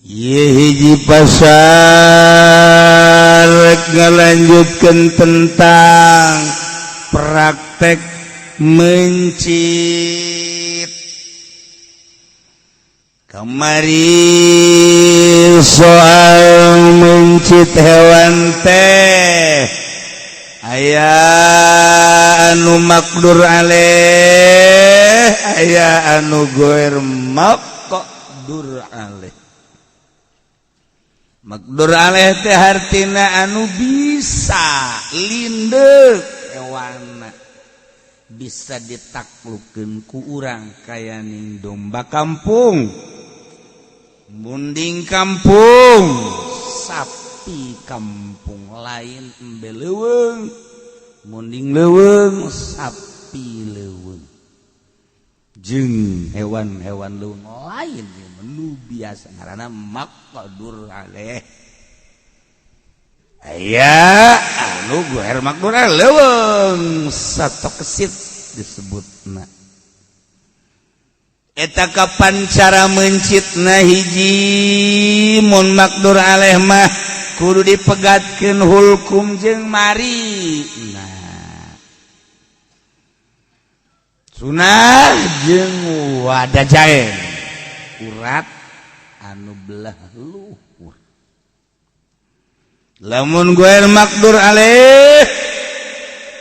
hiji pasal ngalanjutkeun tentang praktek mencit. Kamari soal mencit hewan teh aya anu makdur aleh, aya anu goer makdur aleh. Makdur aleh teh hartina anu bisa lindeuk hewanna, bisa ditaklukkeun ku urang kaya ning domba kampung, munding kampung, sapi kampung lain embe leuweung, munding leuweung sapi leuweung, jeung hewan-hewan leuweung lain nu biasa ngaranna makdur aleh. Aya anu goer makdur aleh leuweung satokesit disebutna. Eta kapan cara mencitna? Hiji mun makdur aleh mah kudu dipegatkeun hulkum jeung mari. Nah, sunah jeung wadajaen urat anu belah luhur. Lamun goer makdur aleh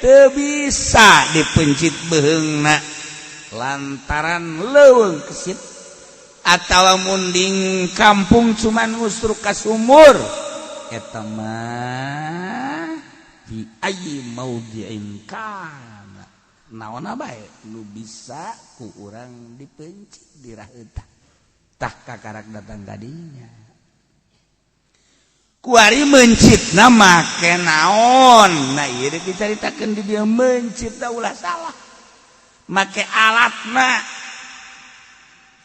teu bisa dipencit beheungna lantaran leuweung kesit, atawa munding kampung cuman ngusruk ka sumur, eta mah fi ayyi maudhi'in kana naonna bae nu bisa ku urang dipencit diraheutah tah kakarak datang kadinya. Kuari mencitna make naon? Nah ieu dicaritakeun di dieu mencit da ulah salah. Make alatna,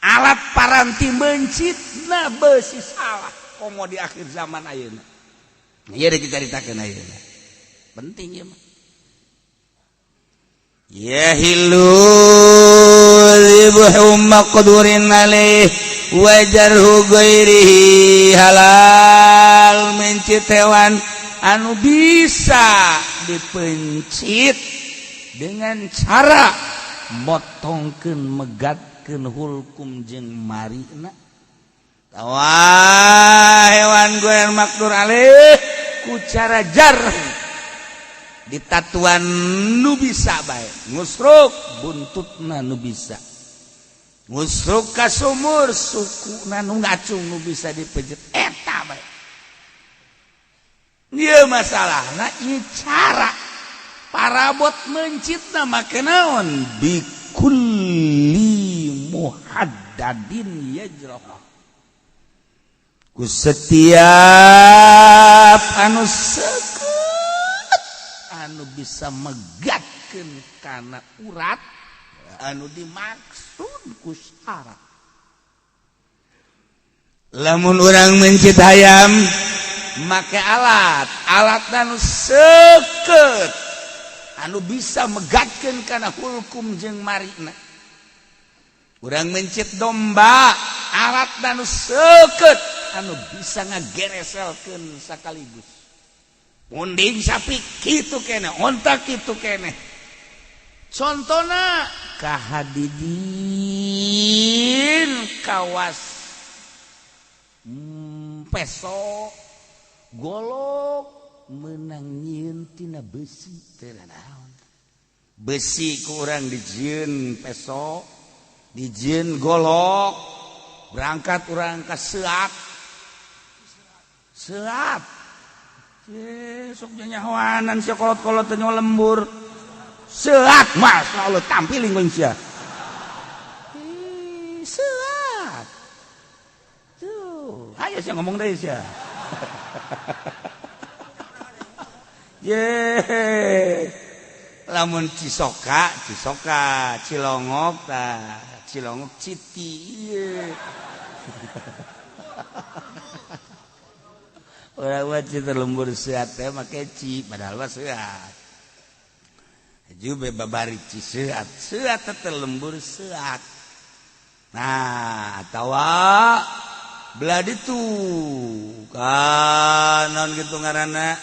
alat paranti mencitna beusi salah komo di akhir zaman ayeuna. Ieu dicaritakeun ayeuna. Penting ieu mah. Yahilu libuhu maqdurin alaih wajarhu ghairihi, halal mencit hewan anu bisa dipencit dengan cara motongkeun megatkeun hulkum jeung marina. Tawah hewan goer makdur aleh ku cara jarh ditatuan nu bisa bae, ngusruk buntutna nu bisa, ngusruk ka sumur sukuna nu ngacung nu bisa dipejet, eta bae. Ieu masalahna ieu cara parabot mencitna make naon? Bikulli muhaddadin yajrah, ku setiap anu seukeut anu bisa megatkeun kana urat anu dimaksud ku syarat. Lamun urang mencit hayam make alat anu seukeut anu bisa megatkeun kana hulkum jeung marina. Urang mencit domba alat anu seukeut anu bisa ngagereselkeun sakaligus. Munding sapi kitu keneh, onta kitu keneh. Contona kahadidin kawas peso golok meunang nyieun tina besi teh naon. Besi ku urang dijieun peso, dijieun golok, berangkat urang ka seat. Seat sok nyahoanan sia kolot-kolot teh lembur. Seat mas Allah tampil ingin sia. Seat. Tuh, ayo sia ngomong deui sia. Ye. Lamun Cisoka, Cilongok tah, Cilongok Citi. Orang wajib terlembur sehat teh make ci padahal mah sehat. Juga babari ci sehat terlembur sehat. Nah, atawa belah itu kan non gitu ngaranna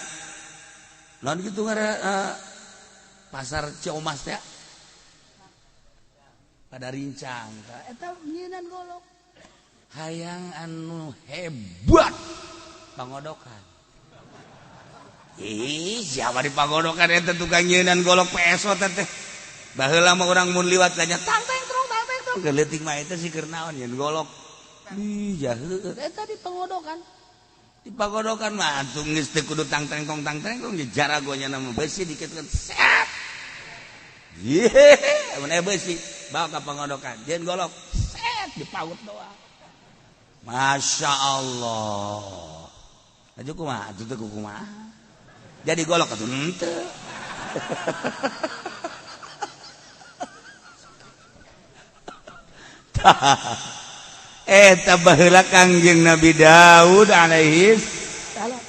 non gitu ngaranna pasar Ciomas ya pada rincang eta nyeunan golok hayang anu hebat pangodokan siapa di pangodokan eta tukang nyeunan golok PSO teh baheula mah urang mun liwat tanya tang teng trong geuleting mah eta si keur naon nyeun golok jaheut eta di pagodokan mah antum geus teu kudu tang tengkong jaragonya nama besi dikitkeun set mun besi bawa ka pagodokan jeung golok set dipaut doang Masya Allah aju kumaha atuh teh kumaha jadi golok atuh henteu eta baheula Kangjeng Nabi Daud alaihi salam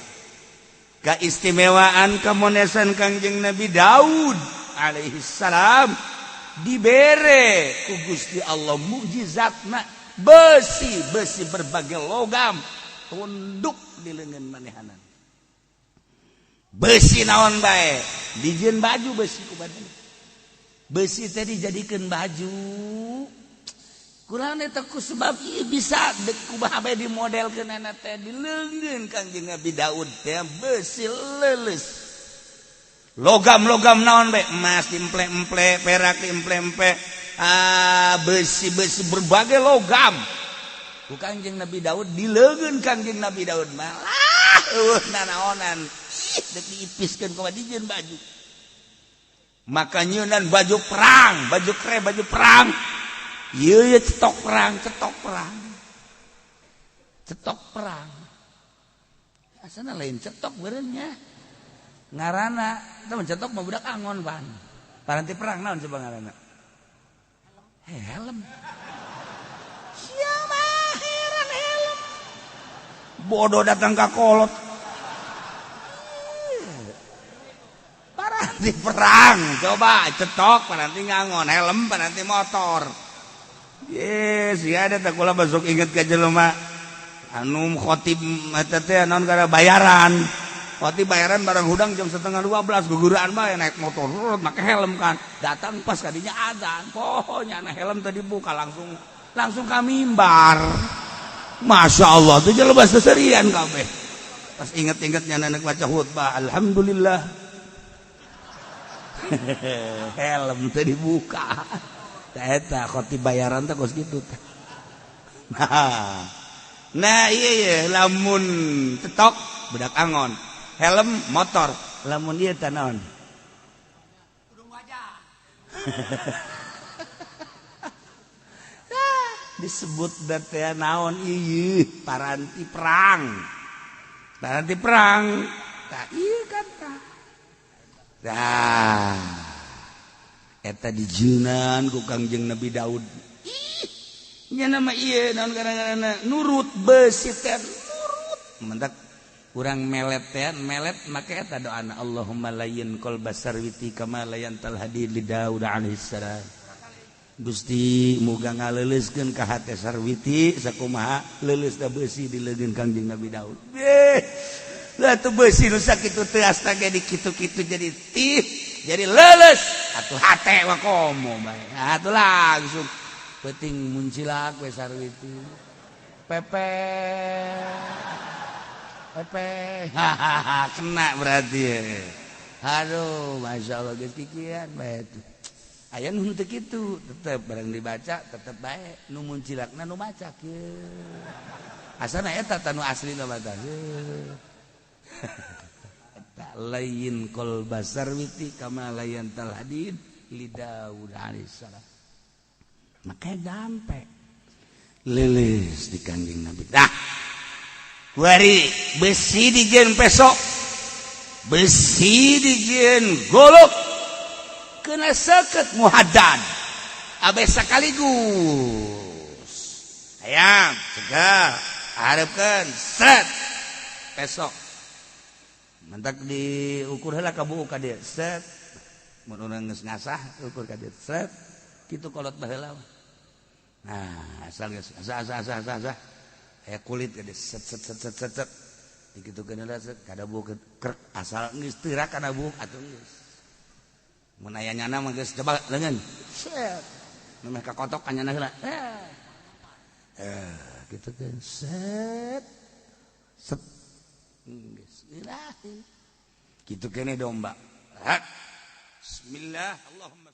kaistimewaan kamonesan Kangjeng Nabi Daud alaihi salam dibere ku Gusti Allah mukjizatna besi berbagai logam tunduk di leungeun manehanan besi naon bae dijieun baju besi ku badan besi teh dijadikeun baju kurang eta ku sebab ieu bisa kumaha bae dimodelkeun ana teh di leungeun Kangjeng Nabi Daud teh besi leuleus logam-logam naon bae emas dimple-emple perak dimple-emple besi berbagai logam ku Kangjeng Nabi Daud di leungeun Kangjeng Nabi Daud malah nanaonan dek diipiskeun ku dijieun baju maka nyeunan baju perang baju kere baju perang ieu cetok perang asana lain cetok beureun nya ngaranna tah cetok mah budak angon pan paranti perang naon coba ngaranna helm siapa heran helm bodoh datang ka kolot paranti perang coba cetok paranti ngangon helm paranti motor yes ya ada tak kula besok inget ka jelema anu khotib eta teh naon gara bayaran khotib bayaran barang hudang jam 11:30 guguraan bae naik motor make helm kan datang pas kadinya azan pohonya na helm tadi buka langsung ka mimbar Masya Allah tuh jelema seserian kabeh pas inget-ingetnya nenek baca khutbah alhamdulillah helm tadi buka eta khotib bayaran teh kos kitu teh nah iya lamun cetok budak angon helm motor lamun ieu teh naon kudung wajah disebut da teh naon ieu paranti perang tah ieu kan tah dah eta dijeunan ku Kangjeng Nabi Daud nya nama ieu naon gara-garana nurut besi teh nurut mentak urang melet teh melet make eta doana Allahumma layyin qalba sarwiti kama layantal hadid li Daud alaihi salam Gusti muga ngaleuleuskeun ka hate sarwiti sakumaha leuleus da besi di leungeun Kangjeng Nabi Daud lah tuh besi nu sakitu teu astaga di kitu-kitu jadi tih jadi leuleus atuh hate wa komo bae atuh langsung penting muncilak we sarwiti pepe kena berarti ya aduh Masya Allah geus kikian bae tuh aya nu teu kitu tetep barang dibaca tetep bae nu muncilakna nu maca kieu asana eta tanu aslina mah tah layyin qalba sarwiti kama layantal hadid li Daud alaihi salam maka dampe leuleus di Kangjeng Nabi dah kuari besi dijieun peso besi dijieun golok kena seukeut muhaddad abe sakaligus hayang cegah hareupeun set peso mantak diukur heula ka buuk ka dieu set mun urang geus ngasah ukur ka dieu set kitu kolot baheula nah asal geus asah kulit gitu kada bukit krek asal geus teurak kana buk atuh geus mun aya nyana mah geus coba leungeun set meh ka kotok ka nyana heula gitu kan set set geus ilahi kitu keneh domba bismillah Allahumma